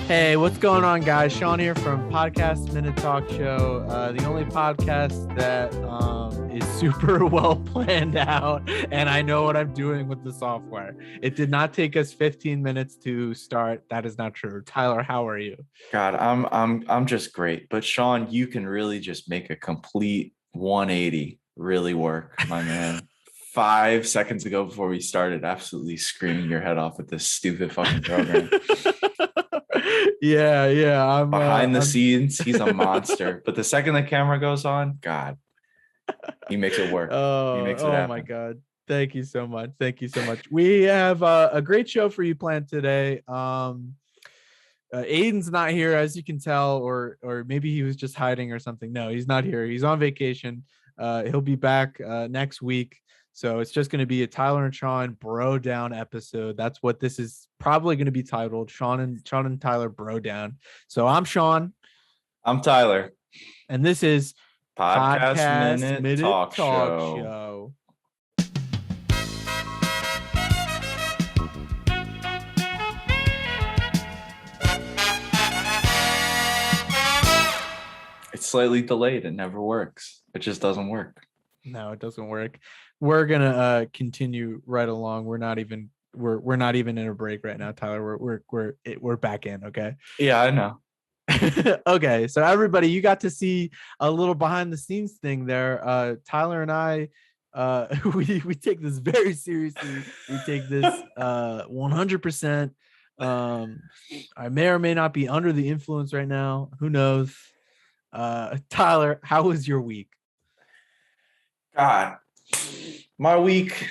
Hey, what's going on, guys? Sean here from Podcast Minute Talk Show, the only podcast that is super well planned out, and I know what I'm doing with the software. It did not take us 15 minutes to start. That is not true. Tyler, how are you? God, I'm just great. But Sean, you can really just make a complete 180 really work, my man. 5 seconds ago before we started, absolutely screaming your head off with this stupid fucking program. Yeah. Behind the scenes, he's a monster. But the second the camera goes on, God, he makes it work. He makes it happen. Oh my God. Thank you so much. We have a great show for you planned today. Aiden's not here, as you can tell, or maybe he was just hiding or something. No, he's not here. He's on vacation. He'll be back next week. So it's just going to be a Tyler and Sean Bro Down episode. That's what this is probably going to be titled. Sean and Tyler Bro Down. So I'm Sean. I'm Tyler. And this is Podcast Minute Talk Show. It's slightly delayed. It never works. It just doesn't work. No, it doesn't work. We're gonna continue right along. We're not even in a break right now, Tyler. We're back in. Okay. Yeah, I know. Okay, so everybody, you got to see a little behind the scenes thing there. Tyler and I, we take this very seriously. We take this 100%. I may or may not be under the influence right now. Who knows? Tyler, how was your week? God, my week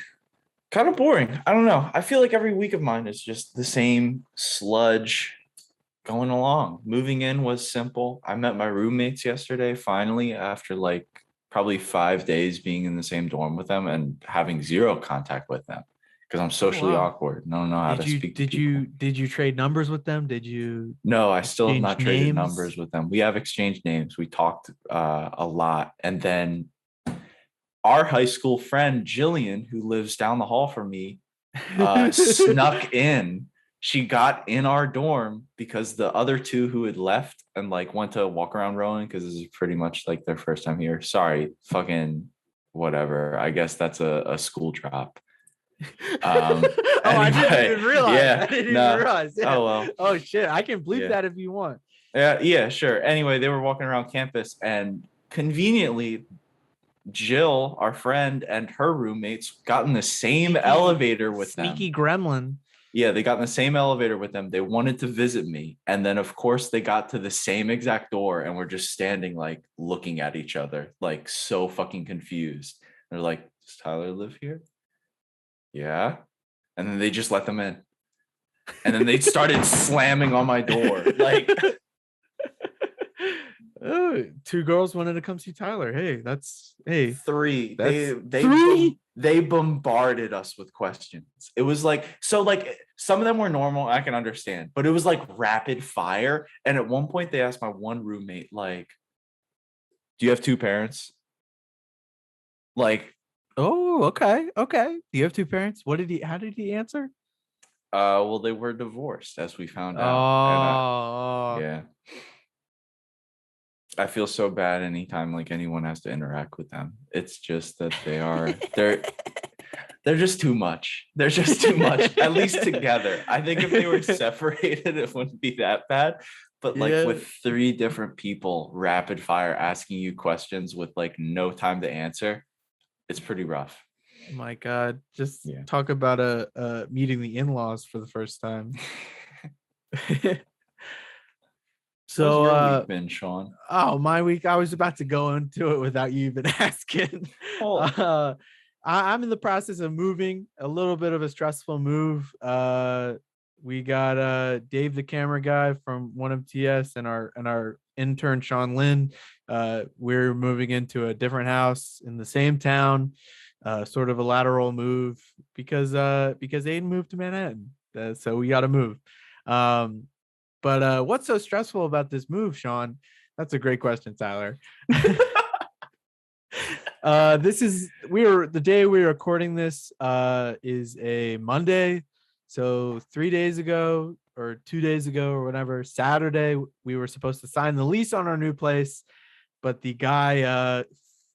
kind of boring. I don't know. I feel like every week of mine is just the same sludge going along. Moving in was simple. I met my roommates yesterday, finally, after like probably 5 days being in the same dorm with them and having zero contact with them because I'm socially awkward. I don't know how to speak to people. Did you trade numbers with them? No, I still have not traded names? numbers with them. We have exchanged names. We talked a lot. And then our high school friend, Jillian, who lives down the hall from me, snuck in. She got in our dorm because the other two who had left and like went to walk around rowing, because this is pretty much like their first time here. Sorry, fucking whatever. I guess that's a school drop. Anyway, I didn't even realize. Yeah, I didn't even realize. Yeah. Oh well. Oh shit, I can bleep that if you want. Yeah, sure. Anyway, they were walking around campus and conveniently Jill, our friend, and her roommates got in the same elevator with them. Sneaky gremlin. Yeah, they got in the same elevator with them. They wanted to visit me. And then, of course, they got to the same exact door and were just standing, like, looking at each other, like, so fucking confused. They're like, does Tyler live here? Yeah. And then they just let them in. And then they started slamming on my door. Like... Oh, 2 girls wanted to come see Tyler. Hey, 3. Three? They bombarded us with questions. It was like, so like some of them were normal, I can understand, but it was like rapid fire. And at one point they asked my one roommate, like, do you have 2 parents? Like, oh, okay. Do you have 2 parents? How did he answer? Well, they were divorced, as we found out. Oh, yeah. I feel so bad anytime like anyone has to interact with them. It's just that they're just too much. They're just too much, at least together. I think if they were separated, it wouldn't be that bad. But like with 3 different people rapid fire asking you questions with like no time to answer, it's pretty rough. My God, just talk about meeting the in-laws for the first time. So, how's your week been, Sean? Oh, my week. I was about to go into it without you even asking. I'm in the process of moving. A little bit of a stressful move. We got Dave, the camera guy from PMTS, and our intern Sean Lynn. We're moving into a different house in the same town. Sort of a lateral move because Aiden moved to Manhattan. So we got to move. But what's so stressful about this move, Sean? That's a great question, Tyler. The day we're recording this is a Monday. So 3 days ago, or 2 days ago or whatever, Saturday, we were supposed to sign the lease on our new place, but the guy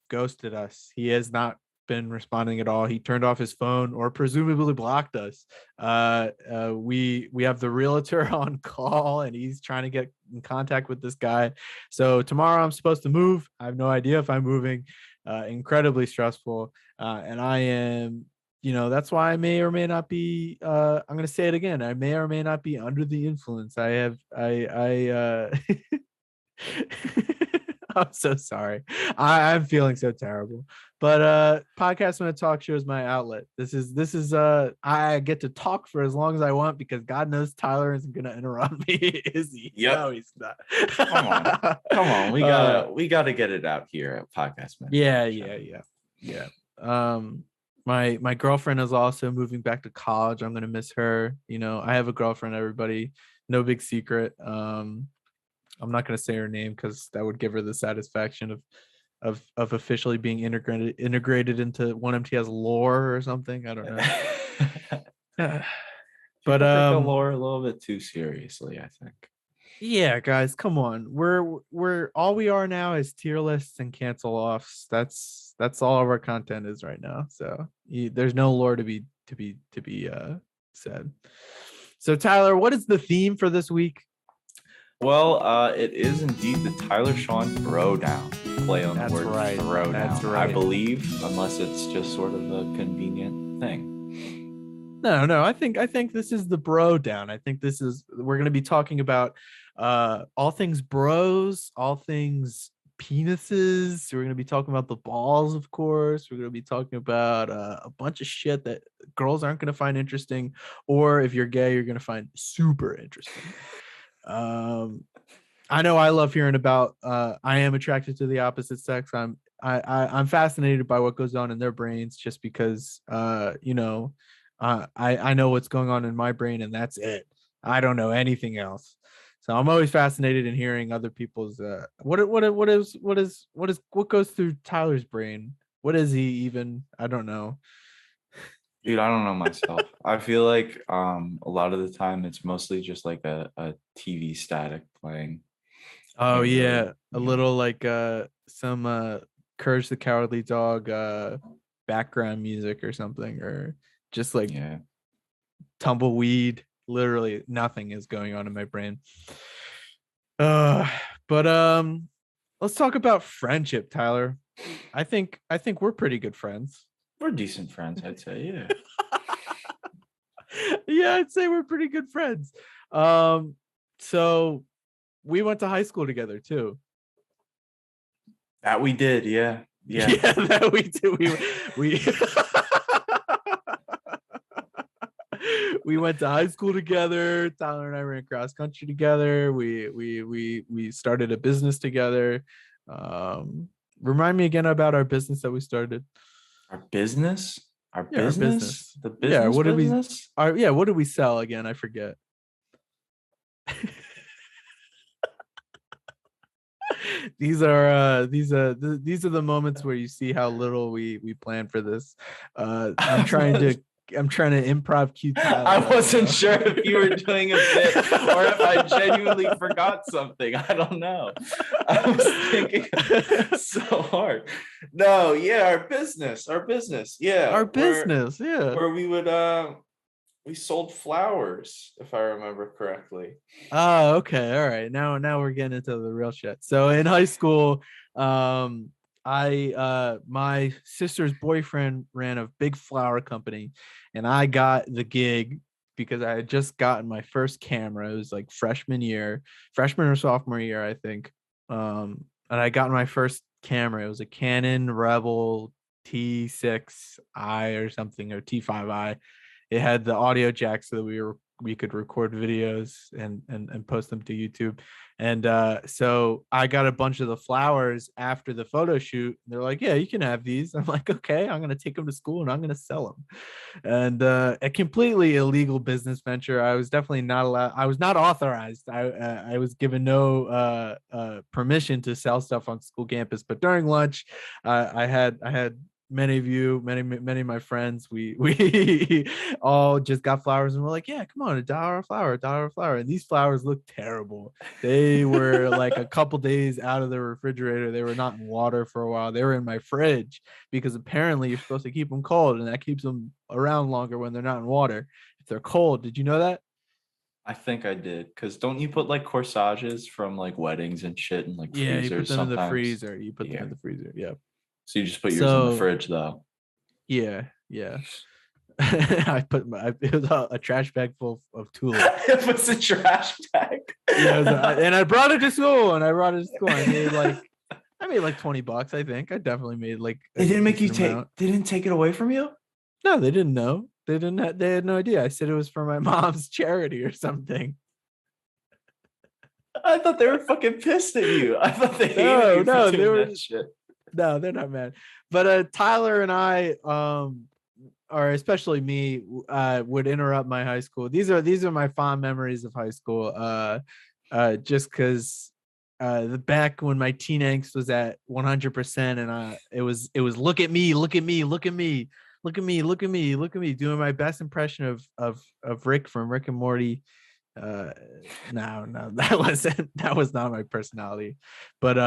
ghosted us. He has not been responding at all. He turned off his phone or presumably blocked us. We have the realtor on call and he's trying to get in contact with this guy. So tomorrow I'm supposed to move. I have no idea if I'm moving. Incredibly stressful. And I am, that's why I may or may not be, I'm going to say it again. I may or may not be under the influence. I'm so sorry. I'm feeling so terrible. But podcast when I talk show is my outlet. This is I get to talk for as long as I want because God knows Tyler isn't gonna interrupt me, is he? Yep. No, he's not. Come on. We gotta get it out here at Podcast Man. Yeah. My girlfriend is also moving back to college. I'm gonna miss her. I have a girlfriend, everybody. No big secret. I'm not going to say her name because that would give her the satisfaction of officially being integrated into 1MTS lore or something. I don't know. But take the lore a little bit too seriously, I think. Yeah, guys, come on. We're all we are now is tier lists and cancel offs. That's all of our content is right now. So there's no lore to be said. So Tyler, what is the theme for this week? Well, it is indeed the Tyler Sean Bro Down. Play on the word throw down. That's right. I believe, unless it's just sort of a convenient thing. No. I think this is the Bro Down. I think we're going to be talking about all things bros, all things penises. We're going to be talking about the balls, of course. We're going to be talking about a bunch of shit that girls aren't going to find interesting, or if you're gay, you're going to find super interesting. I know I love hearing about I am attracted to the opposite sex. I'm fascinated by what goes on in their brains just because I know what's going on in my brain and that's it. I don't know anything else. So I'm always fascinated in hearing other people's what goes through Tyler's brain. What is he even? I don't know. Dude, I don't know myself. I feel like a lot of the time it's mostly just like a TV static playing. Oh yeah, a little like some Courage the Cowardly Dog background music or something, or just like tumbleweed. Literally nothing is going on in my brain. But let's talk about friendship, Tyler. I think we're pretty good friends. We're decent friends, I'd say. Yeah. Yeah, I'd say we're pretty good friends. So we went to high school together too. That we did, yeah. Yeah, that we did. We we went to high school together. Tyler and I ran cross country together. We started a business together. Remind me again about our business that we started. Our business? Our business? Our business. The business. Yeah, what business? What did we sell again? I forget. These are the moments where you see how little we plan for this. I'm trying to improv cute. I wasn't sure if you were doing a bit or if I genuinely forgot something. I don't know. I was thinking so hard. No, yeah, our business. Yeah. Our business, yeah. Where we would we sold flowers, if I remember correctly. Oh, okay. All right. Now we're getting into the real shit. So in high school, my sister's boyfriend ran a big flower company and I got the gig because I had just gotten my first camera. It was like freshman or sophomore year, I think. And I got my first camera. It was a Canon Rebel T6i or something, or T5i. It had the audio jack so that we could record videos and post them to YouTube. And so I got a bunch of the flowers after the photo shoot. They're like, yeah, you can have these. I'm like, okay, I'm going to take them to school and I'm going to sell them. And a completely illegal business venture. I was definitely not allowed. I was not authorized. I was given no permission to sell stuff on school campus. But during lunch, I had many of you, many of my friends, we all just got flowers and we're like, yeah, come on, $1 a flower, $1 a flower. And these flowers look terrible. They were like a couple days out of the refrigerator. They were not in water for a while. They were in my fridge because apparently you're supposed to keep them cold, and that keeps them around longer when they're not in water. If they're cold, did you know that? I think I did, because don't you put like corsages from like weddings and shit in like Yeah, you put freezers them in the sometimes? freezer. You put them Yeah. in the freezer. Yeah. So you just put yours in the So fridge though. yeah, yeah. I put it was a trash bag full of tulips. It was a trash bag. Yeah, and I brought it to school. I made like $20. I think I definitely made like They didn't make you decent take. amount. They didn't take it away from you. No, they didn't know. They didn't. They had no idea. I said it was for my mom's charity or something. I thought they were fucking pissed at you. I thought they hated you for doing that shit. No, they're not mad. But Tyler and I, or especially me, would interrupt my high school. These are my fond memories of high school. Just because the back when my teen angst was at 100%, and it was look at me, look at me, look at me, look at me, look at me, look at me, doing my best impression of Rick from Rick and Morty. No, that was not my personality. But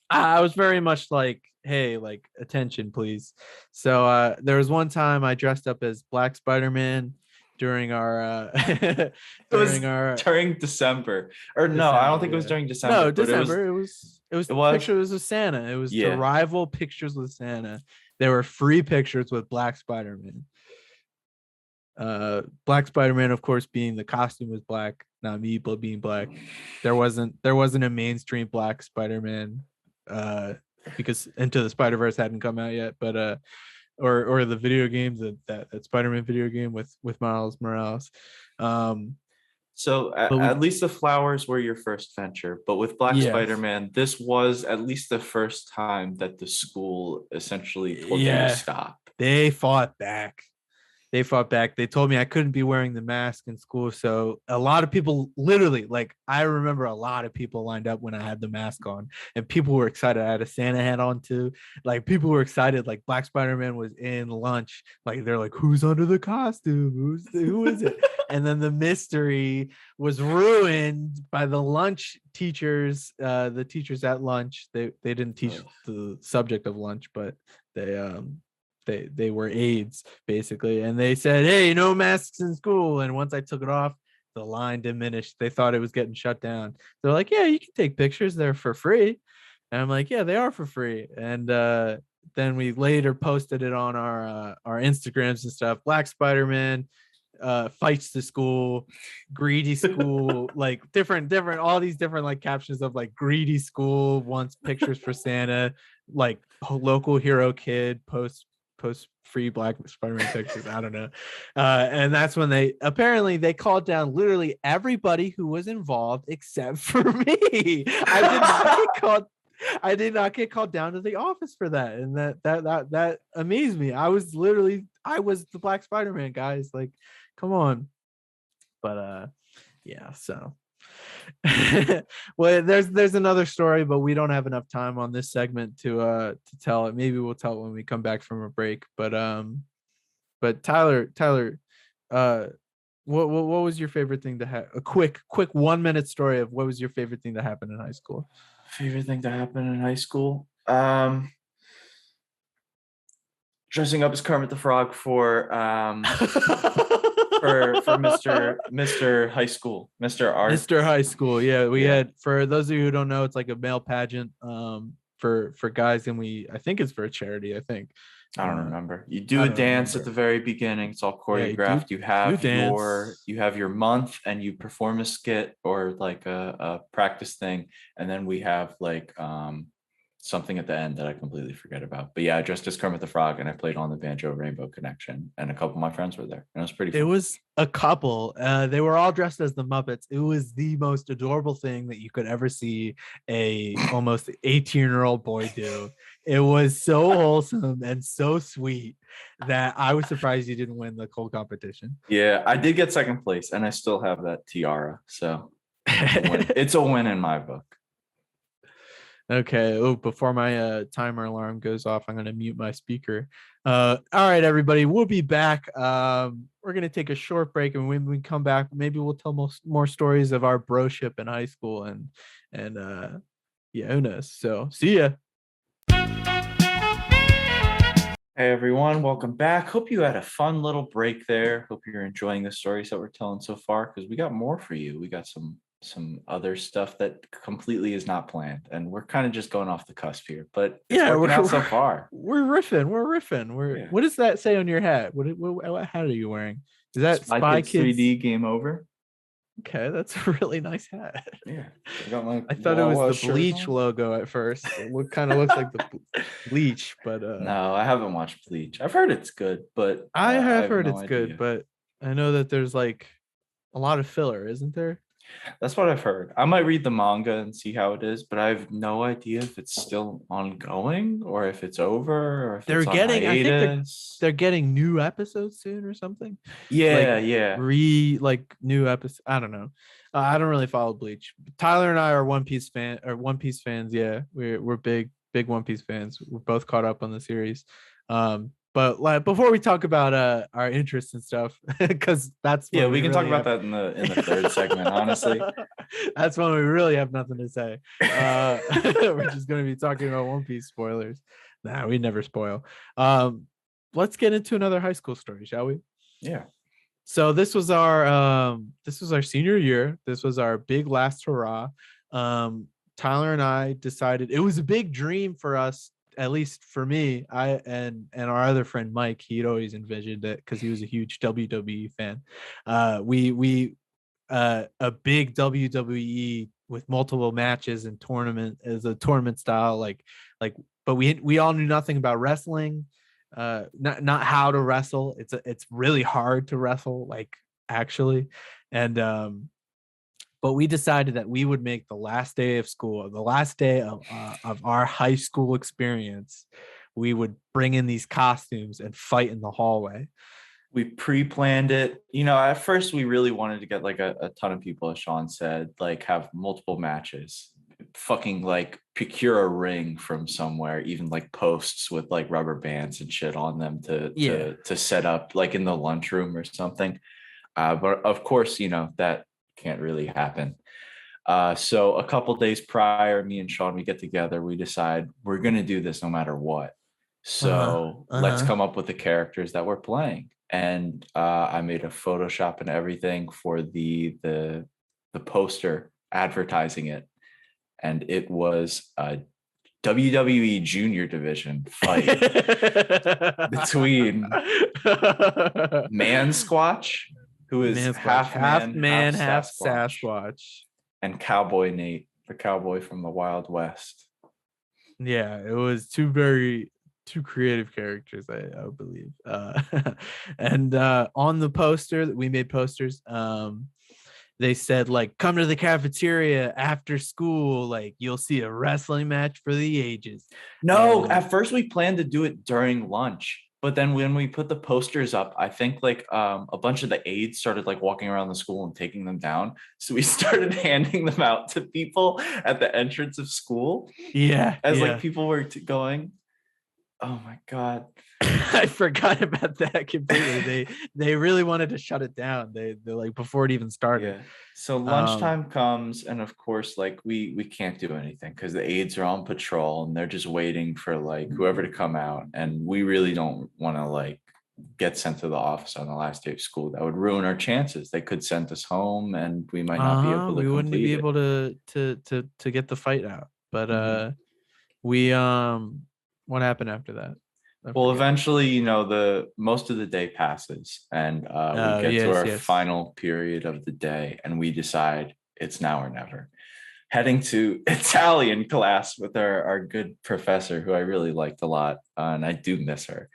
I was very much like, hey, like, attention please. So there was one time I dressed up as Black Spider-Man during our during December. Or no, I don't think it was during December. No, December. It was pictures with Santa. It was to rival Pictures with Santa. There were free pictures with Black Spider-Man. Black Spider-Man, of course, being the costume was black, not me, but being black. There wasn't a mainstream Black Spider-Man, because Into the Spider-Verse hadn't come out yet, but or the video games, that Spider-Man video game with Miles Morales. So at least the flowers were your first venture, but with Black Spider-Man, this was at least the first time that the school essentially told you to stop. They fought back. They told me I couldn't be wearing the mask in school. So a lot of people, literally, like, I remember a lot of people lined up when I had the mask on, and people were excited. I had a Santa hat on too. Like, people were excited. Like, Black Spider-Man was in lunch. Like, they're like, who's under the costume? Who is it? And then the mystery was ruined by the lunch teachers. The teachers at lunch, they didn't teach the subject of lunch, but they were aides basically, and they said, hey, no masks in school. And once I took it off, the line diminished. They thought it was getting shut down. They're like, yeah, you can take pictures, they're for free. And I'm like, yeah, they are for free. And then we later posted it on our Instagrams and stuff. Black Spider-Man fights the school, greedy school, like different all these different like captions of like greedy school wants pictures for Santa, like local hero kid post free Black Spider-Man pictures. I don't know. And that's when they called down literally everybody who was involved except for me. I did not get called down to the office for that. And that amazed me. I was the Black Spider-Man, guys. Like, come on. But yeah, so well, there's another story, but we don't have enough time on this segment to tell it. Maybe we'll tell it when we come back from a break. But Tyler, what was your favorite thing to have? A quick 1 minute story of what was your favorite thing to happen in high school? Favorite thing to happen in high school? Dressing up as Kermit the Frog for Mr. High School, Mr. Art. Mr. High School. Yeah, we had, for those of you who don't know, it's like a male pageant for guys, and I think it's for a charity, I think. I don't remember. You do a dance at the very beginning. It's all choreographed. You have your month, and you perform a skit or like a practice thing, and then we have like something at the end that I completely forget about. But yeah, I dressed as Kermit the Frog, and I played on the banjo Rainbow Connection, and a couple of my friends were there, and it was pretty fun. It was a couple. They were all dressed as the Muppets. It was the most adorable thing that you could ever see a almost 18-year-old boy do. It was so wholesome and so sweet that I was surprised you didn't win the whole competition. Yeah, I did get second place, and I still have that tiara, so it's a win in my book. Okay. Oh, before my timer alarm goes off, I'm gonna mute my speaker. All right, everybody, we'll be back. We're gonna take a short break, and when we come back, maybe we'll tell more stories of our broship in high school, and yeah, who knows? So see ya. Hey everyone, welcome back. Hope you had a fun little break there. Hope you're enjoying the stories that we're telling so far, because we got more for you. We got some other stuff that completely is not planned, and we're kind of just going off the cusp here, but it's Yeah, working out so far. we're riffing. We're riffing. Yeah. What does that say on your hat? What hat are you wearing? Is that Spy Spy Kids Kids? 3D Game Over. Okay, that's a really nice hat. Yeah. I got my I thought it was Wawa the shirt Bleach on. logo at first. It kind of looks like the Bleach, but No, I haven't watched Bleach. I've heard it's good, but I I have have heard no it's good. idea. But I know that there's like a lot of filler, isn't there? That's what I've heard. I might read the manga and see how it is, but I have no idea if it's still ongoing or if it's over or if They're it's on getting, I think hiatus. they're getting new episodes soon or something. Yeah, Like yeah. like new episodes. I don't know. I don't really follow Bleach. Tyler and I are One Piece fans. Yeah, we're big One Piece fans. We're both caught up on the series. But like before we talk about our interests and stuff, because that's Yeah, when we we can talk really about have that in the third segment, honestly. that's when we really have nothing to say. We're just gonna be talking about One Piece spoilers. Nah, we never spoil. Let's get into another high school story, shall we? Yeah. So this was our senior year. This was our big last hurrah. Tyler and I decided it was a big dream for us, at least for me. I and our other friend Mike, he'd always envisioned it because he was a huge WWE fan. We a big WWE with multiple matches and tournament as a tournament style, like but we all knew nothing about wrestling, not how to wrestle. It's really hard to wrestle, like actually. And but we decided that we would make the last day of school, the last day of our high school experience, we would bring in these costumes and fight in the hallway. We pre-planned it. You know, at first we really wanted to get like a ton of people, as Sean said, like have multiple matches. Fucking like procure a ring from somewhere, even like posts with like rubber bands and shit on them Yeah. to set up like in the lunchroom or something. But of course, you know, that can't really happen. So a couple days prior, me and Sean, we get together, we decide we're gonna do this no matter what. Uh-huh. So let's Uh-huh. come up with the characters that we're playing. And I made a Photoshop and everything for the poster advertising it. And it was a WWE Junior Division fight between Man Squatch, who is Man Squatch, half half man, half man, half Sasquatch, Sasquatch. and Cowboy Nate, the cowboy from the Wild West. Yeah, it was two creative characters, I believe. And on the poster that we made posters, they said like, come to the cafeteria after school, like you'll see a wrestling match for the ages. No, And at first we planned to do it during lunch, but then when we put the posters up, I think like a bunch of the aides started like walking around the school and taking them down. So we started handing them out to people at the entrance of school yeah, as like yeah. people were going. Oh my God. I forgot about that completely. They really wanted to shut it down. They like before it even started. Yeah. So Um, lunchtime comes, and of course, like we can't do anything because the aides are on patrol and they're just waiting for like whoever to come out. And we really don't want to like get sent to the office on the last day of school. That would ruin our chances. They could send us home and we might not be able to we wouldn't be complete it. able to get the fight out. But Mhm. we what happened after that? I Well, forget. eventually, you know, the most of the day passes and we Oh, get to yes, our yes. final period of the day and we decide it's now or never. Heading to Italian class with our good professor, who I really liked a lot, and I do miss her.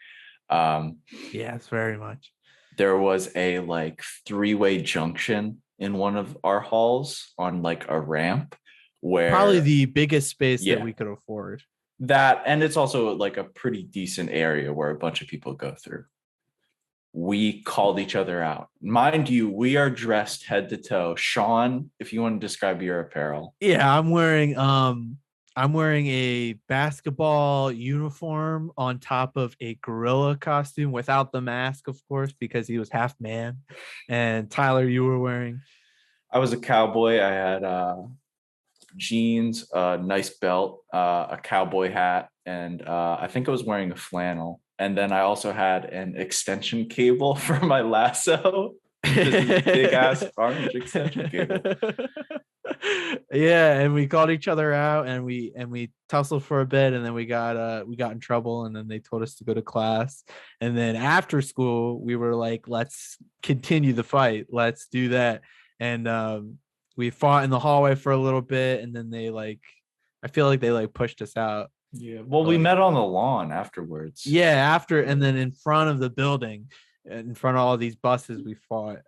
Um, Yes, very much. there was a like three-way junction in one of our halls on like a ramp Probably where, the biggest space that yeah, we could afford. that, and it's also like a pretty decent area where a bunch of people go through. We called each other out. Mind you, we are dressed head to toe. Sean, if you want to describe your apparel. Yeah, I'm wearing I'm wearing a basketball uniform on top of a gorilla costume without the mask, of course, because he was half man. And Tyler, you were wearing. I was a cowboy. I had jeans, a nice belt, a cowboy hat, and I think I was wearing a flannel. And then I also had an extension cable for my lasso. This big ass orange extension cable. Yeah, and we called each other out, and we tussled for a bit, and then we got in trouble, and then they told us to go to class. And then after school we were like, let's continue the fight, let's do that. And we fought in the hallway for a little bit, and then I feel like they pushed us out. Yeah, well, we met on the lawn afterwards. Yeah, after, and then in front of the building, in front of all these buses, we fought.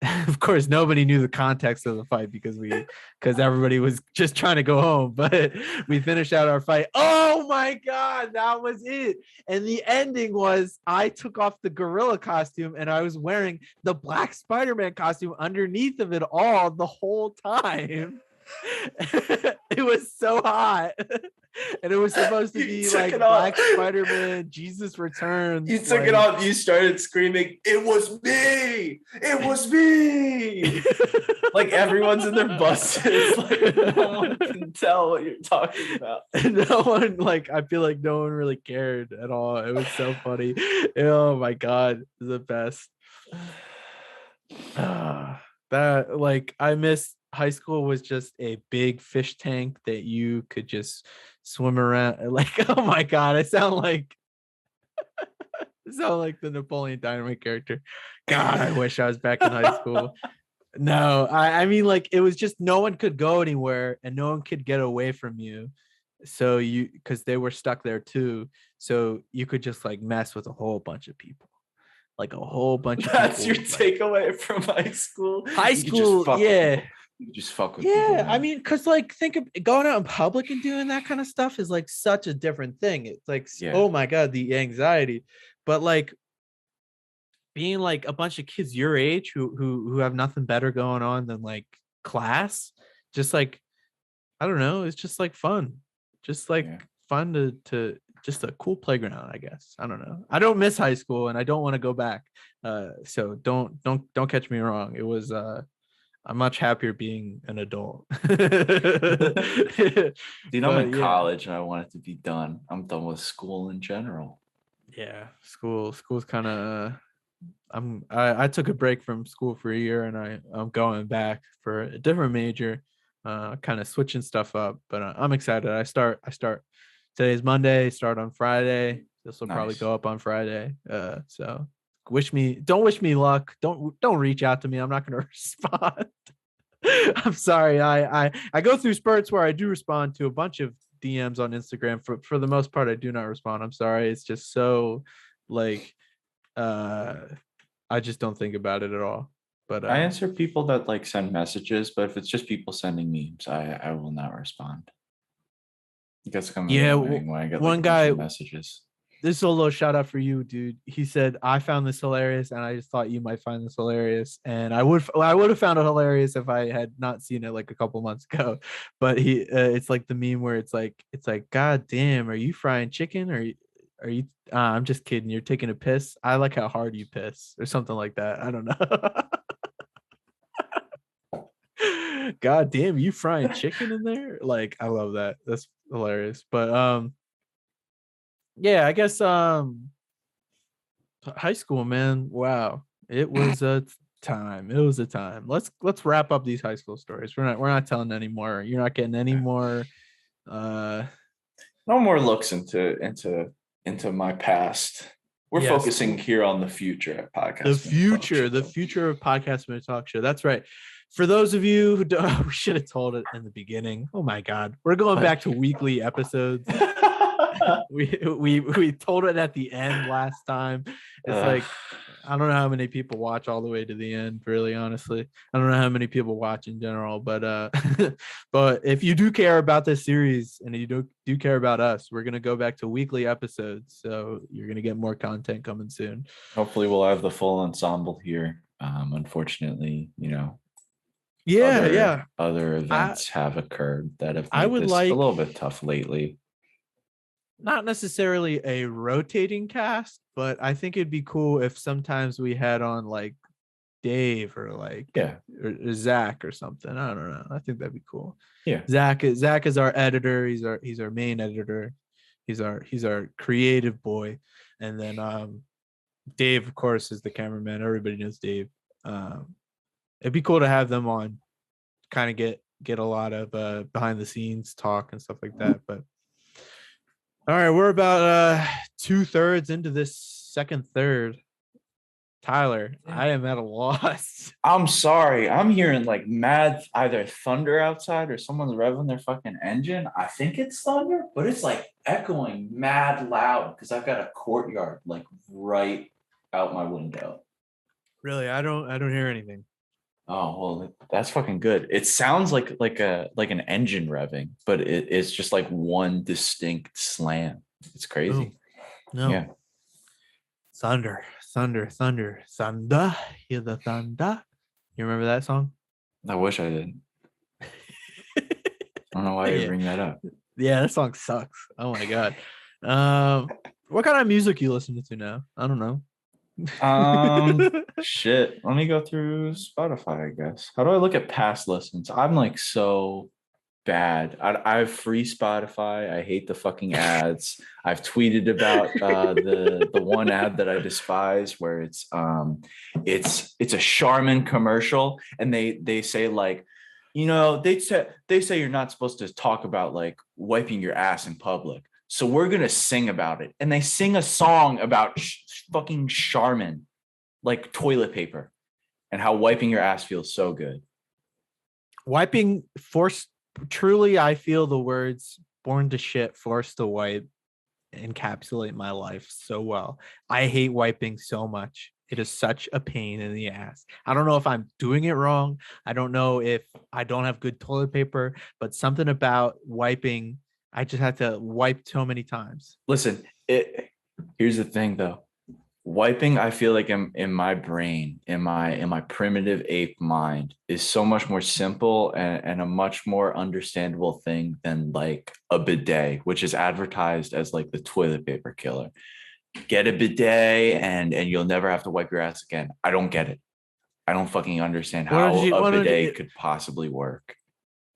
Of course, nobody knew the context of the fight because everybody was just trying to go home. But we finished out our fight. Oh my god, that was it. And the ending was I took off the gorilla costume and I was wearing the black Spider-Man costume underneath of it all the whole time. It was so hot. And it was supposed to be like Black Spider-Man, Jesus Returns. You took it off. You started screaming, "It was me! It was me!" Like everyone's in their buses. Like no one can tell what you're talking about. No one, I feel like no one really cared at all. It was so funny. Oh my god, the best. That I miss high school. Was just a big fish tank that you could just swim around. Oh my god, I sound like the Napoleon Dynamite character. God, I wish I was back in high school. No, I mean, it was just no one could go anywhere and no one could get away from you. So because they were stuck there too. So you could just mess with a whole bunch of people. A whole bunch of That's people. your takeaway from high school? High school, yeah. You just fuck with people. Yeah, I mean, because think of going out in public and doing that kind of stuff is such a different thing. It's oh my god, the anxiety. But being a bunch of kids your age who have nothing better going on than class, just I don't know, it's just fun. Just fun to just a cool playground, I guess. I don't know. I don't miss high school and I don't want to go back. So don't catch me wrong. It was I'm much happier being an adult. Dude, I'm in college and I want it to be done. I'm done with school in general. Yeah, school's kind of. I took a break from school for a year and I'm going back for a different major, kind of switching stuff up. But I'm excited. I start. Today's Monday. Start on Friday. This will probably go up on Friday. So don't wish me luck. Don't reach out to me. I'm not going to respond. I'm sorry. I go through spurts where I do respond to a bunch of DMs on Instagram. For the most part, I do not respond. I'm sorry. It's just so I just don't think about it at all. But I answer people that send messages, but if it's just people sending memes, I will not respond. It gets kind of annoying when I get one guy messages. This is a little shout out for you, dude. He said, I found this hilarious and I just thought you might find this hilarious. And I would have found it hilarious if I had not seen it a couple months ago. But it's the meme where it's like, God damn, are you frying chicken? Are you I'm just kidding. You're taking a piss. I like how hard you piss or something like that. I don't know. God damn, you frying chicken in there? I love that. That's hilarious. But yeah, I guess high school, man. Wow. It was a time. It was a time. Let's wrap up these high school stories. We're not telling anymore. You're not getting any more no more looks into my past. We're focusing here on the future at Podcast. The future of Podcast Minute Talk Show. That's right. For those of you who don't, we should have told it in the beginning. Oh my God, we're going back to weekly episodes. we told it at the end last time. It's I don't know how many people watch all the way to the end, really, honestly. I don't know how many people watch in general, but but if you do care about this series and you do care about us, we're gonna go back to weekly episodes. So you're gonna get more content coming soon. Hopefully we'll have the full ensemble here. Unfortunately, Yeah. Other I events have occurred that have I made would this a like little bit tough lately. not necessarily a rotating cast, but I think it'd be cool if sometimes we had on like Dave or like Yeah. or Zach or something. I don't know. I think that'd be cool. Yeah. Zach is our editor. He's our main editor. He's our creative boy. And then Dave, of course, is the cameraman. Everybody knows Dave. It'd be cool to have them on, kind of get a lot of behind the scenes talk and stuff like that. But all right, we're about 2/3 into this second third. Tyler, I am at a loss. I'm sorry. I'm hearing like mad either thunder outside or someone's revving their fucking engine. I think it's thunder, but it's like echoing mad loud because I've got a courtyard like right out my window. Really, I don't hear anything. Oh well, that's fucking good. It sounds like an engine revving, but it's just like one distinct slam. It's crazy. No. Yeah. Thunder, thunder, thunder, thunder. Hear the thunder. You remember that song? I wish I did. I don't know why you bring that up. Yeah, that song sucks. Oh my god. What kind of music you listening to now? I don't know. Shit. Let me go through Spotify, I guess. How do I look at past listens? I'm like so bad. I have free Spotify. I hate the fucking ads. I've tweeted about the one ad that I despise where it's a Charmin commercial and they say like, you know, they say you're not supposed to talk about like wiping your ass in public. So we're going to sing about it. And they sing a song about fucking Charmin, like toilet paper, and how wiping your ass feels so good. Wiping forced. Truly, I feel the words "born to shit, forced to wipe" encapsulate my life so well. I hate wiping so much. It is such a pain in the ass. I don't know if I'm doing it wrong. I don't know if I don't have good toilet paper, but something about wiping, I just have to wipe so many times. Listen, here's the thing though. Wiping, I feel like in my brain, in my primitive ape mind, is so much more simple and a much more understandable thing than like a bidet, which is advertised as like the toilet paper killer. Get a bidet and you'll never have to wipe your ass again. I don't get it. I don't fucking understand how a bidet could possibly work.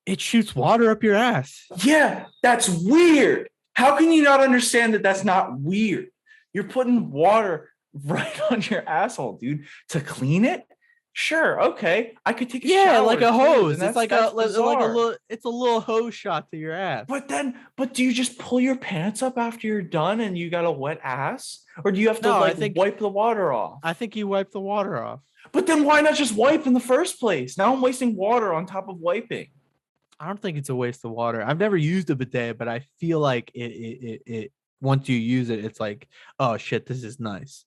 It shoots water up your ass. Yeah, that's weird. How can you not understand that that's not weird? You're putting water right on your asshole, dude, to clean it. Sure, okay, I could take a shower like a hose. It's like a little. It's a little hose shot to your ass. But do you just pull your pants up after you're done and you got a wet ass, or do you have to wipe the water off? I think you wipe the water off. But then why not just wipe in the first place? Now I'm wasting water on top of wiping. I don't think it's a waste of water. I've never used a bidet, but I feel like it once you use it, it's like, oh shit, this is nice.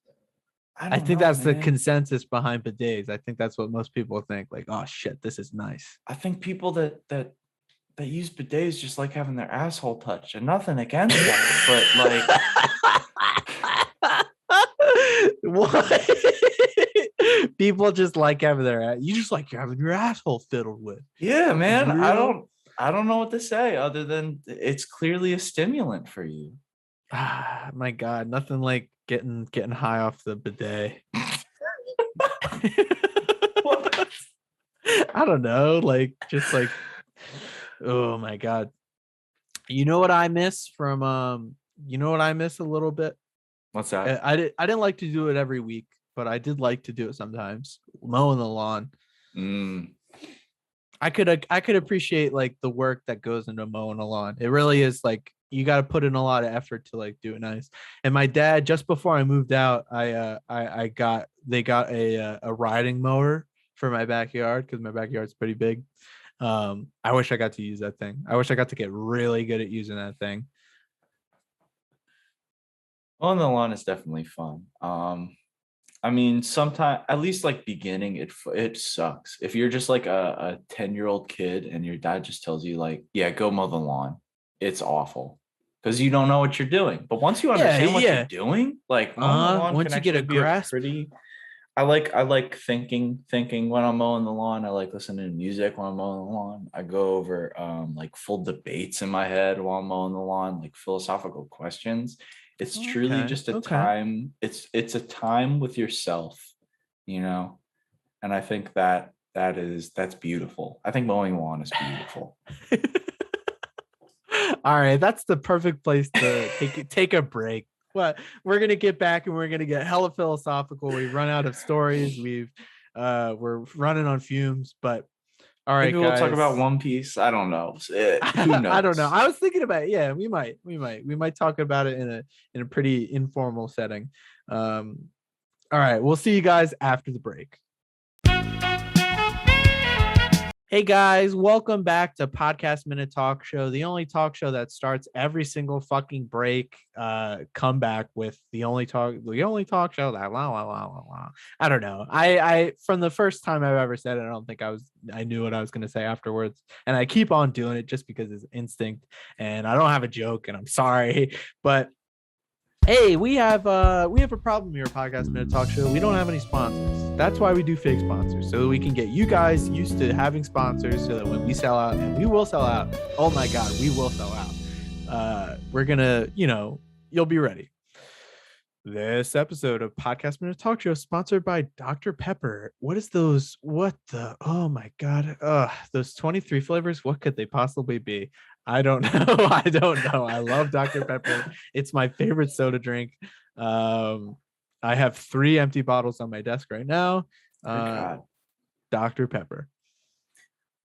I think that's the consensus behind bidets. I think that's what most people think. Like, oh shit, this is nice. I think people that use bidets just like having their asshole touched, and nothing against that, but like, what? People just like having you just like having your asshole fiddled with. Yeah, man. I don't know what to say other than it's clearly a stimulant for you. Ah, my God, nothing like getting high off the bidet. I don't know, like just like, oh my God. You know what I miss from you know what I miss a little bit? What's that? I didn't like to do it every week, but I did like to do it sometimes. Mowing the lawn. I could appreciate like the work that goes into mowing a lawn. It really is like you got to put in a lot of effort to like do it nice. And my dad, just before I moved out, they got a riding mower for my backyard because my backyard's pretty big. I wish I got to use that thing. I wish I got to get really good at using that thing. Mowing the lawn is definitely fun. I mean, sometimes, at least like beginning, it sucks. If you're just like a 10-year-old kid and your dad just tells you like, yeah, go mow the lawn, it's awful because you don't know what you're doing. But once you understand what you're doing, like mowing the lawn once you get a grasp, I like thinking when I'm mowing the lawn. I like listening to music when I'm mowing the lawn. I go over like full debates in my head while I'm mowing the lawn, like philosophical questions. It's truly Okay. just a Okay. time. It's a time with yourself, you know. And I think that's beautiful. I think mowing lawn is beautiful. All right, that's the perfect place to take a break. What we're gonna get back and we're gonna get hella philosophical. We've run out of stories. We're running on fumes. But all right, Maybe we'll talk about guys. One Piece. I don't know. Who I don't know. knows? I was thinking about it. Yeah, we might talk about it in a pretty informal setting. All right, we'll see you guys after the break. Hey guys, welcome back to Podcast Minute Talk Show, the only talk show that starts every single fucking break. Come back with the only talk show that I don't know. I from the first time I've ever said it, I don't think I knew what I was gonna say afterwards, and I keep on doing it just because it's instinct, and I don't have a joke, and I'm sorry, but hey, we have a problem here, Podcast Minute Talk Show. We don't have any sponsors. That's why we do fake sponsors, so that we can get you guys used to having sponsors, so that when we sell out, and we will sell out. Oh my God, we will sell out. We're gonna, you'll be ready. This episode of Podcast Minute Talk Show is sponsored by Dr. Pepper. What is those? What the? Oh my God. Those 23 flavors. What could they possibly be? I don't know. I don't know. I love Dr. Pepper. It's my favorite soda drink. I have 3 empty bottles on my desk right now. Dr. Pepper.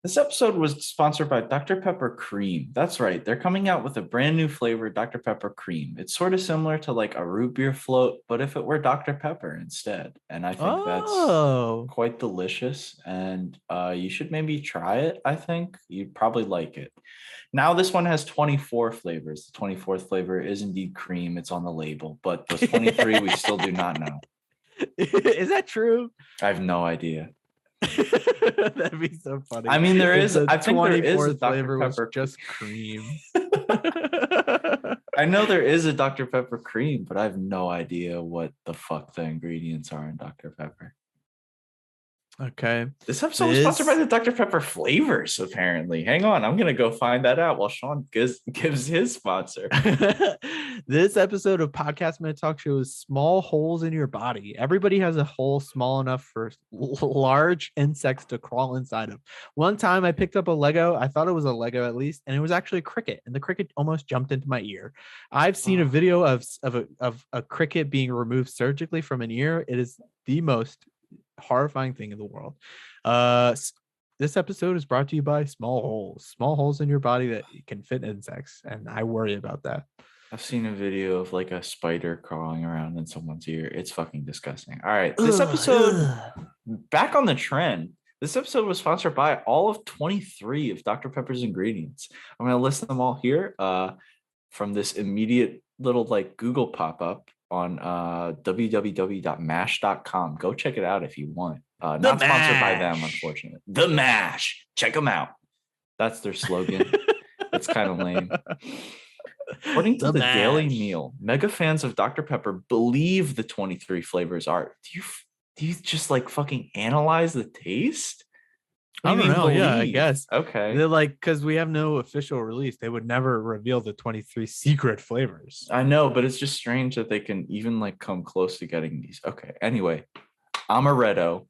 This episode was sponsored by Dr. Pepper Cream. That's right. They're coming out with a brand new flavor, Dr. Pepper Cream. It's sort of similar to like a root beer float, but if it were Dr. Pepper instead. And I think that's quite delicious. And you should maybe try it. I think you'd probably like it. Now this one has 24 flavors. The 24th flavor is indeed cream. It's on the label, but those 23 we still do not know. Is that true? I have no idea. That'd be so funny. I mean, there is. I think there is a flavor Dr. Pepper was just cream. I know there is a Dr. Pepper cream, but I have no idea what the fuck the ingredients are in Dr. Pepper. Okay. This episode was sponsored by the Dr. Pepper flavors, apparently. Hang on. I'm going to go find that out while Sean gives his sponsor. This episode of Podcast Minute Talk Show is small holes in your body. Everybody has a hole small enough for large insects to crawl inside of. One time I picked up a Lego. I thought it was a Lego at least, and it was actually a cricket, and the cricket almost jumped into my ear. I've seen a video of a cricket being removed surgically from an ear. It is the most horrifying thing in the world. This episode is brought to you by small holes in your body that can fit insects, and I worry about that. I've seen a video of like a spider crawling around in someone's ear. It's fucking disgusting. All right, this episode, back on the trend. This episode was sponsored by all of 23 of Dr. Pepper's ingredients. I'm going to list them all here from this immediate little like Google pop-up on www.mash.com. Go check it out if you want. Not sponsored by them, unfortunately. The Mash. Check them out. That's their slogan. It's kind of lame. According to the Daily Meal, mega fans of Dr. Pepper believe the 23 flavors are. Do you just like fucking analyze the taste? I don't know. Yeah, I guess. Okay. They're like, because we have no official release, they would never reveal the 23 secret flavors. I know, but it's just strange that they can even like come close to getting these. Okay. Anyway, amaretto,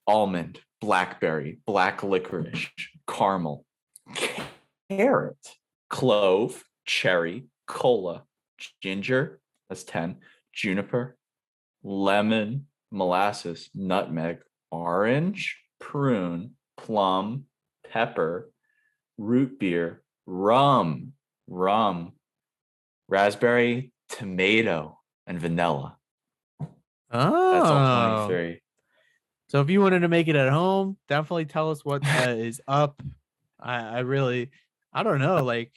almond, blackberry, black licorice, caramel, carrot, clove, cherry, cola, ginger, that's 10, juniper, lemon, molasses, nutmeg, orange, prune, plum, pepper, root beer, rum, raspberry, tomato, and vanilla. Oh, that's all 23. So if you wanted to make it at home, definitely tell us what is up. I don't know. Like,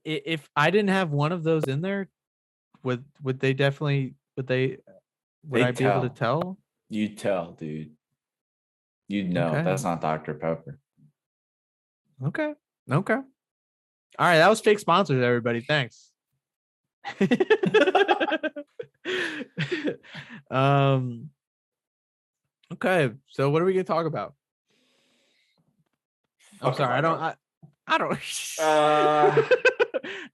if I didn't have one of those in there, would I be able to tell? You'd tell, dude. You'd know. Okay. That's not Dr. Pepper. Okay. All right, that was fake sponsors, everybody. Thanks. Okay, so what are we gonna talk about? I'm Fuck if sorry, I know. I don't Uh,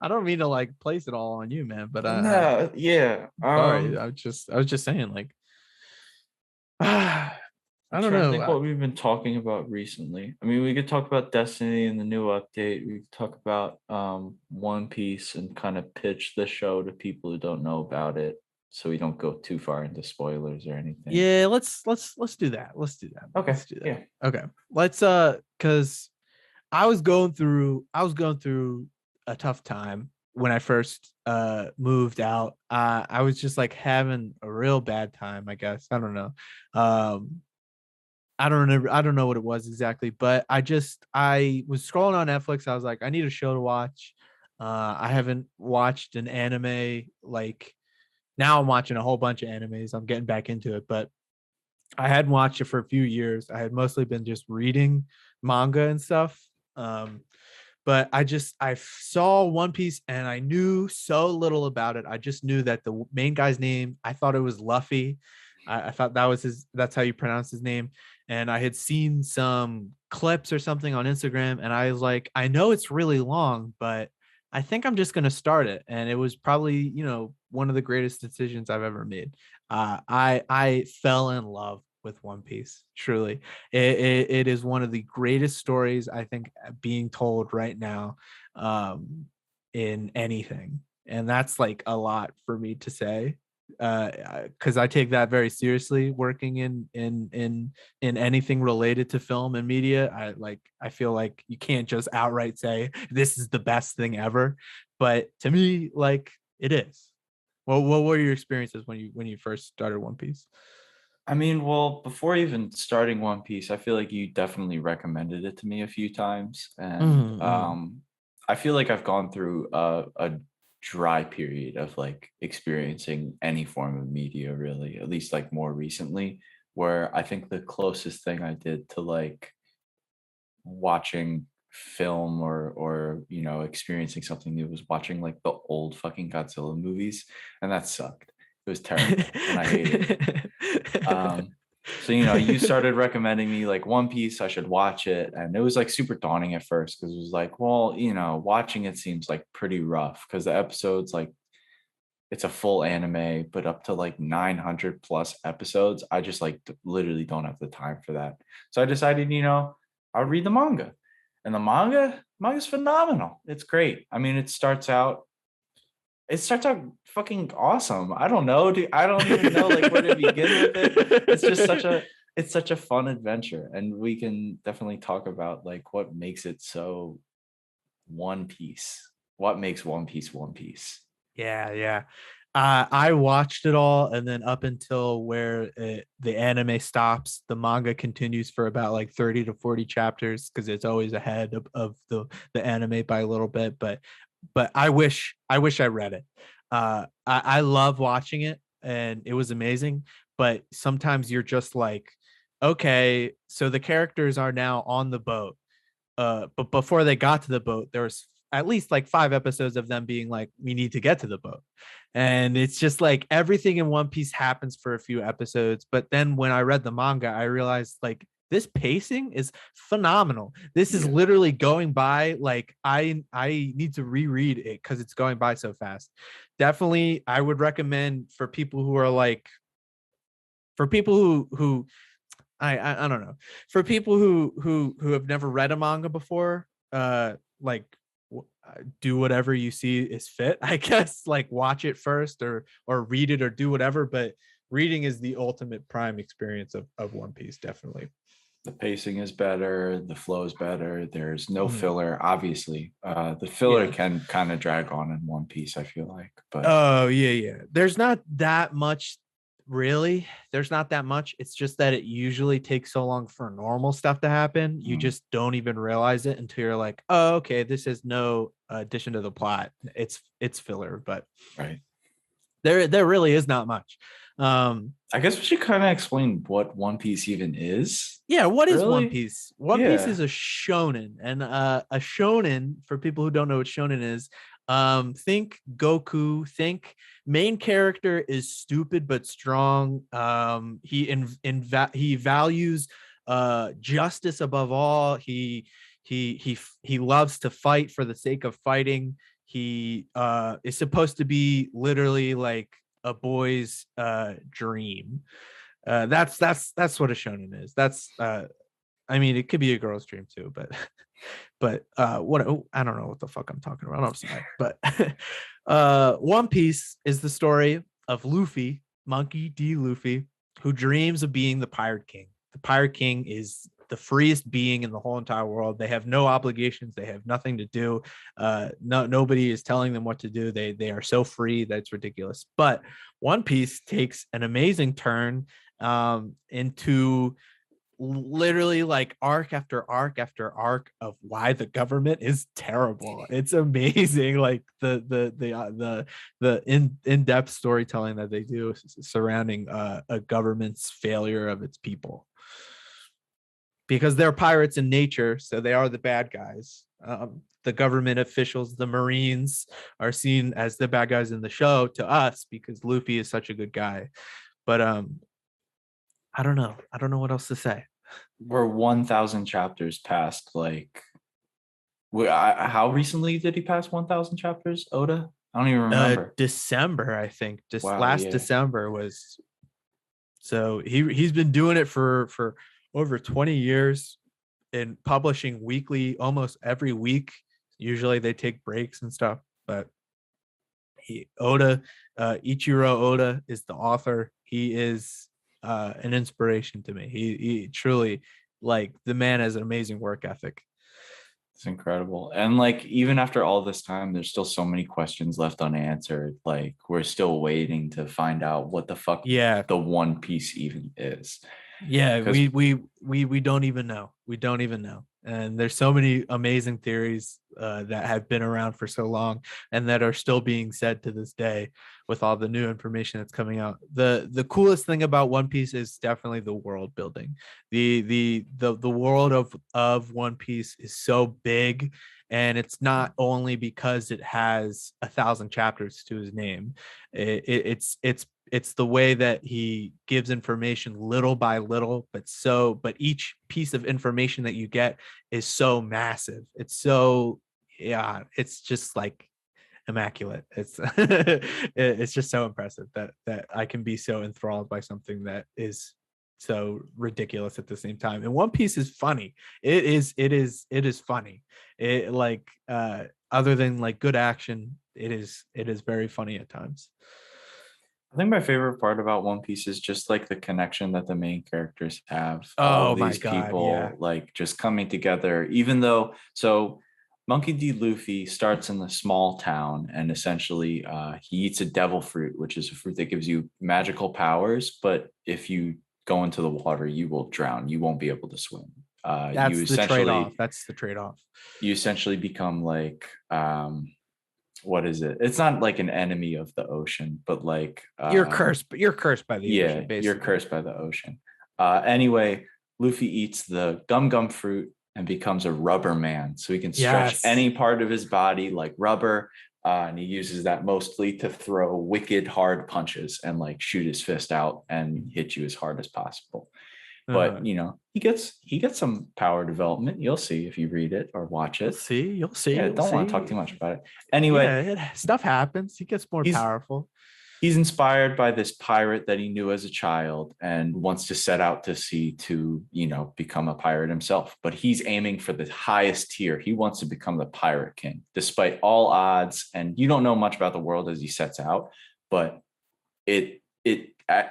I don't mean to like place it all on you, man, but no, yeah. sorry. I was just saying like I I'm don't trying to know. think what we've been talking about recently. I mean, we could talk about Destiny and the new update. We could talk about One Piece and kind of pitch the show to people who don't know about it, so we don't go too far into spoilers or anything. Yeah, let's do that. Let's do that. Okay. Let's do that. Yeah. Okay. Let's cuz I was going through a tough time when I first moved out. I was just like having a real bad time, I guess. I don't know. Um I don't know what it was exactly, but I was scrolling on Netflix. I was like, I need a show to watch. I haven't watched an anime like now I'm watching a whole bunch of animes. I'm getting back into it, but I hadn't watched it for a few years. I had mostly been just reading manga and stuff. Um, but I saw One Piece and I knew so little about it. I just knew that the main guy's name, I thought it was Luffy. I thought that's how you pronounce his name. And I had seen some clips or something on Instagram, and I was like, I know it's really long, but I think I'm just gonna start it. And it was probably, one of the greatest decisions I've ever made. I fell in love with One Piece. Truly, it is one of the greatest stories I think being told right now, in anything, and that's like a lot for me to say, because I take that very seriously. Working in anything related to film and media, I feel like you can't just outright say this is the best thing ever, but to me, like it is. Well, what were your experiences when you first started One Piece? I mean, well, before even starting One Piece, I feel like you definitely recommended it to me a few times, and Mm-hmm. I feel like I've gone through a dry period of like experiencing any form of media, really, at least like more recently, where I think the closest thing I did to like watching film or experiencing something new was watching like the old fucking Godzilla movies, and that sucked. It was terrible, and I hated it. So you started recommending me like One Piece, I should watch it. And it was like super daunting at first because it was like, well, watching it seems like pretty rough because the episodes like it's a full anime, but up to like 900 plus episodes. I just like literally don't have the time for that. So I decided, I'll read the manga. And the manga's phenomenal. It's great. I mean, it starts out fucking awesome. I don't know, dude. I don't even know like where to begin with it. It's such a fun adventure, and we can definitely talk about like what makes it so One Piece. What makes One Piece One Piece? Yeah, yeah. I watched it all, and then up until where the anime stops, the manga continues for about like 30 to 40 chapters because it's always ahead of the anime by a little bit. But I wish I read it. I love watching it, and it was amazing. But sometimes you're just like, okay, so the characters are now on the boat, but before they got to the boat, there was at least like 5 episodes of them being like, we need to get to the boat. And it's just like everything in One Piece happens for a few episodes. But then when I read the manga, I realized like this pacing is phenomenal. This is Yeah. literally going by like I need to reread it because it's going by so fast. Definitely, I would recommend for people who are like for people who I don't know. For people who have never read a manga before, like do whatever you see is fit. I guess like watch it first or read it or do whatever. But reading is the ultimate prime experience of One Piece, definitely. The pacing is better, the flow is better. There's no Mhm. filler, obviously. The filler Yeah. can kind of drag on in One Piece, I feel like, but Oh yeah, yeah. There's not that much really. There's not that much. It's just that it usually takes so long for normal stuff to happen. You mm, just don't even realize it until you're like, oh, okay, this is no addition to the plot. It's filler, but right. there really is not much. Um, I guess we should kind of explain what One Piece even is. yeah, what is One Really? Piece? One Piece Yeah. is a shonen, and a shonen, for people who don't know what shonen is, Think Goku. Think main character is stupid but strong. He values justice above all. He loves to fight for the sake of fighting. He is supposed to be literally like a boy's dream. That's what a shonen is. That's I mean, it could be a girl's dream too, but what I don't know what the fuck I'm talking about. I'm sorry, but One Piece is the story of Luffy, Monkey D. Luffy, who dreams of being the Pirate King. The Pirate King is the freest being in the whole entire world. They have no obligations. They have nothing to do. Nobody is telling them what to do. They are so free that it's ridiculous. But One Piece takes an amazing turn into literally like arc after arc after arc of why the government is terrible. It's amazing, like the in-depth storytelling that they do surrounding a government's failure of its people, because they're pirates in nature, so they are the bad guys. The government officials, the Marines, are seen as the bad guys in the show to us because Luffy is such a good guy. But I don't know what else to say. We're 1,000 chapters past, like, how recently did he pass 1,000 chapters, Oda? I don't even remember. December, I think. Just Wow, last yeah. December was. So he's been doing it for over 20 years and publishing weekly, almost every week. Usually they take breaks and stuff, but Ichiro Oda is the author. He is an inspiration to me. He truly, like, the man has an amazing work ethic. It's incredible. And like, even after all this time, there's still so many questions left unanswered. Like, we're still waiting to find out what the fuck the One Piece even is. Yeah, we don't even know. We don't even know. And there's so many amazing theories that have been around for so long and that are still being said to this day with all the new information that's coming out. The coolest thing about One Piece is definitely the world building. The world of One Piece is so big, and it's not only because it has 1,000 chapters to his name. It's the way that he gives information little by little, but each piece of information that you get is so massive. It's so, yeah, it's just like immaculate. It's it's just so impressive that I can be so enthralled by something that is so ridiculous at the same time. And One Piece is funny. It is funny. It, like, other than like good action, it is very funny at times. I think my favorite part about One Piece is just like the connection that the main characters have. Oh all of my these God, people, yeah. like, just coming together, even though, so Monkey D. Luffy starts in the small town, and essentially he eats a devil fruit, which is a fruit that gives you magical powers. But if you go into the water, you will drown. You won't be able to swim. That's the trade-off. That's the trade-off. You essentially become like, what is it? It's not like an enemy of the ocean, but like, you're cursed by the ocean, basically. You're cursed by the ocean. Anyway, Luffy eats the gum fruit and becomes a rubber man, so he can stretch any part of his body like rubber. And he uses that mostly to throw wicked hard punches and like shoot his fist out and hit you as hard as possible. But you know, he gets some power development. You'll see if you read it or watch it. You'll see. Yeah, don't want to talk too much about it. Anyway, stuff happens. He gets more powerful. He's inspired by this pirate that he knew as a child and wants to set out to sea to, you know, become a pirate himself. But he's aiming for the highest tier. He wants to become the Pirate King, despite all odds. And you don't know much about the world as he sets out, but it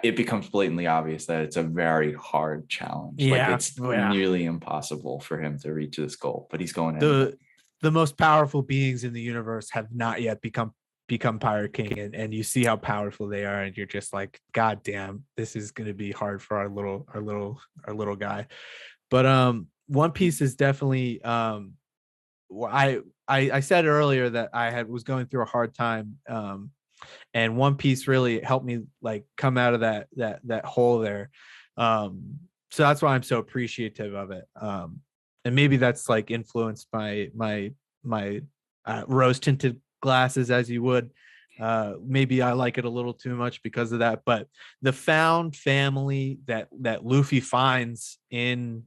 becomes blatantly obvious that it's a very hard challenge. Like, it's nearly impossible for him to reach this goal, but he's going anyway. The most powerful beings in the universe have not yet become Pirate King, and you see how powerful they are, and you're just like, God damn, this is going to be hard for our little guy. But One Piece is definitely, I said earlier that I was going through a hard time, and One Piece really helped me like come out of that hole there. So that's why I'm so appreciative of it. And maybe that's like influenced by my rose tinted glasses as you would. Maybe I like it a little too much because of that, but the found family that Luffy finds in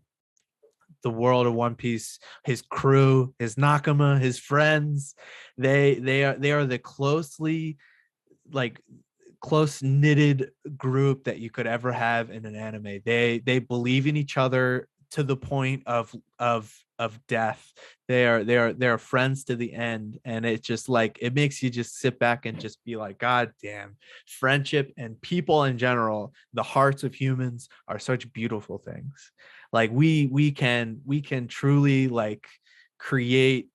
the world of One Piece, his crew, his Nakama, his friends, they are the like close knitted group that you could ever have in an anime. They believe in each other to the point of death. They are friends to the end, and it just like it makes you just sit back and just be like, God damn, friendship and people in general, the hearts of humans are such beautiful things. Like we can truly like create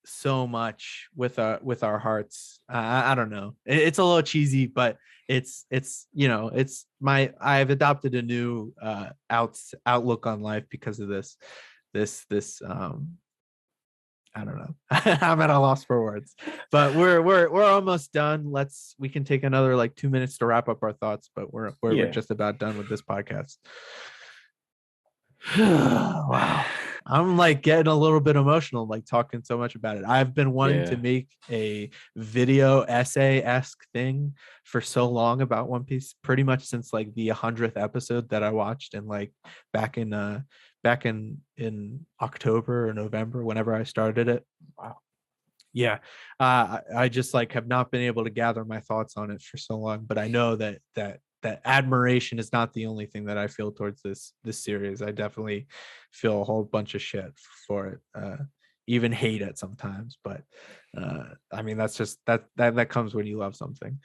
so much with our hearts. I don't know. It's a little cheesy, but it's it's I've adopted a new outlook on life because of this I don't know. I'm at a loss for words, but we're almost done. We can take another like 2 minutes to wrap up our thoughts, but we're just about done with this podcast. Wow. I'm like getting a little bit emotional, like talking so much about it. I've been wanting to make a video essay-esque thing for so long about One Piece, pretty much since like the 100th episode that I watched and like back in October or November, whenever I started it. Wow. Yeah. I just like have not been able to gather my thoughts on it for so long, but I know that admiration is not the only thing that I feel towards this series. I definitely feel a whole bunch of shit for it, even hate it sometimes. But I mean, that's just that comes when you love something.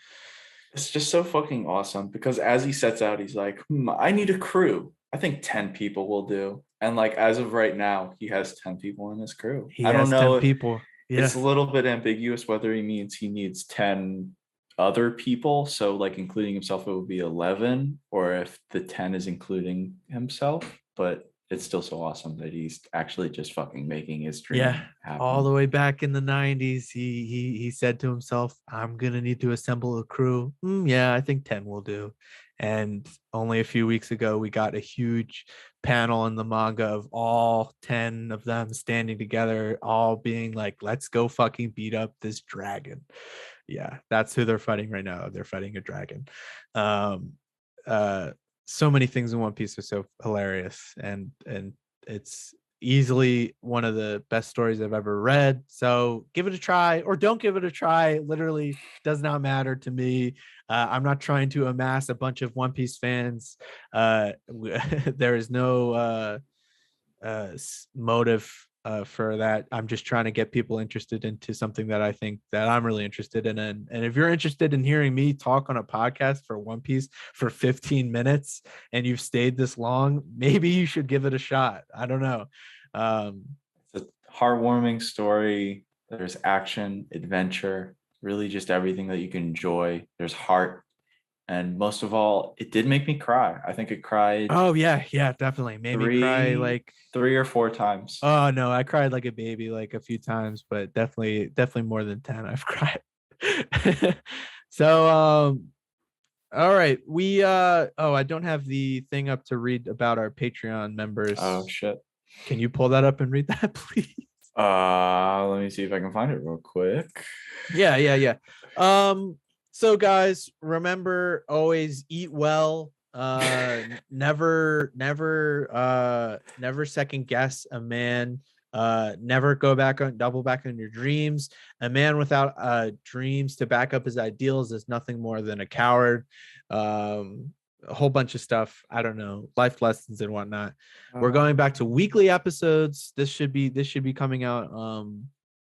It's just so fucking awesome because as he sets out, he's like, I need a crew. I think 10 people will do. And like as of right now, he has 10 people in his crew. He I don't has know. 10 people. Yeah. It's a little bit ambiguous whether he means he needs 10 other people. So like including himself, it would be 11, or if the 10 is including himself. But it's still so awesome that he's actually just fucking making his dream happen. All the way back in the 90s, he said to himself, I'm gonna need to assemble a crew. Yeah, I think 10 will do. And only a few weeks ago, we got a huge panel in the manga of all 10 of them standing together, all being like, let's go fucking beat up this dragon. Yeah, that's who they're fighting right now. They're fighting a dragon. So many things in One Piece are so hilarious, and it's easily one of the best stories I've ever read. So give it a try or don't give it a try. It literally does not matter to me. I'm not trying to amass a bunch of One Piece fans. There is no motive for that. I'm just trying to get people interested into something that I think that I'm really interested in. And if you're interested in hearing me talk on a podcast for One Piece for 15 minutes and you've stayed this long, maybe you should give it a shot. I don't know. It's a heartwarming story. There's action, adventure, really just everything that you can enjoy. There's heart. And most of all, it did make me cry. I think it cried. Oh yeah, definitely made me cry like 3 or 4 times. Oh no, I cried like a baby like a few times, but definitely more than 10 I've cried. So all right, we I don't have the thing up to read about our Patreon members. Oh shit. Can you pull that up and read that, please? Let me see if I can find it real quick. Yeah. So guys, remember, always eat well. Never second guess a man. Never double back on your dreams. A man without dreams to back up his ideals is nothing more than a coward. A whole bunch of stuff. I don't know, life lessons and whatnot. We're going back to weekly episodes. This should be coming out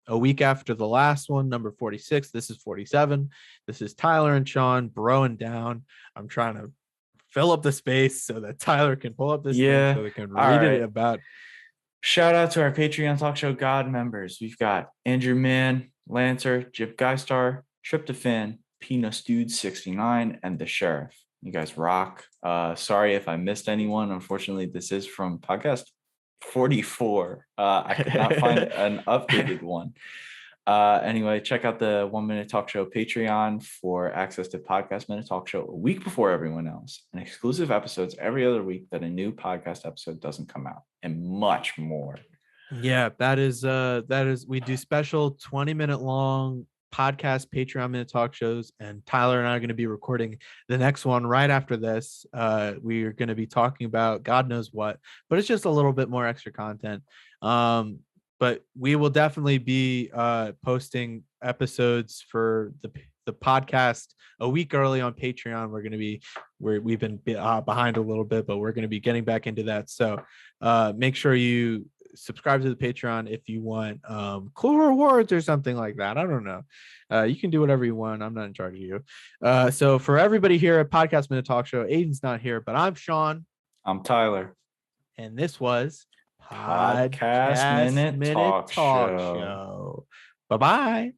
a week after the last one, number 46. This is 47. This is Tyler and Sean broing down. I'm trying to fill up the space so that Tyler can pull up this thing so they can read it about. Shout out to our Patreon Talk Show God members. We've got Andrew Mann, Lancer, Jip Guystar, Tryptophan, Peanut Dude 69, and the Sheriff. You guys rock. Sorry if I missed anyone. Unfortunately, this is from podcast 44. I could not find an updated one. Anyway, check out the 1 Minute Talk Show Patreon for access to Podcast Minute Talk Show a week before everyone else, and exclusive episodes every other week that a new podcast episode doesn't come out, and much more. Yeah, that is we do special 20-minute long podcast Patreon Minute Talk shows, and Tyler and I are going to be recording the next one right after this. We are going to be talking about God knows what, but it's just a little bit more extra content. But we will definitely be posting episodes for the podcast a week early on Patreon. We've been behind a little bit, but we're going to be getting back into that. So make sure you subscribe to the Patreon if you want cool rewards or something like that. I don't know. You can do whatever you want. I'm not in charge of you. So for everybody here at Podcast Minute Talk Show, Aiden's not here, but I'm Sean. I'm Tyler. And this was Podcast Minute Talk Show. Bye-bye.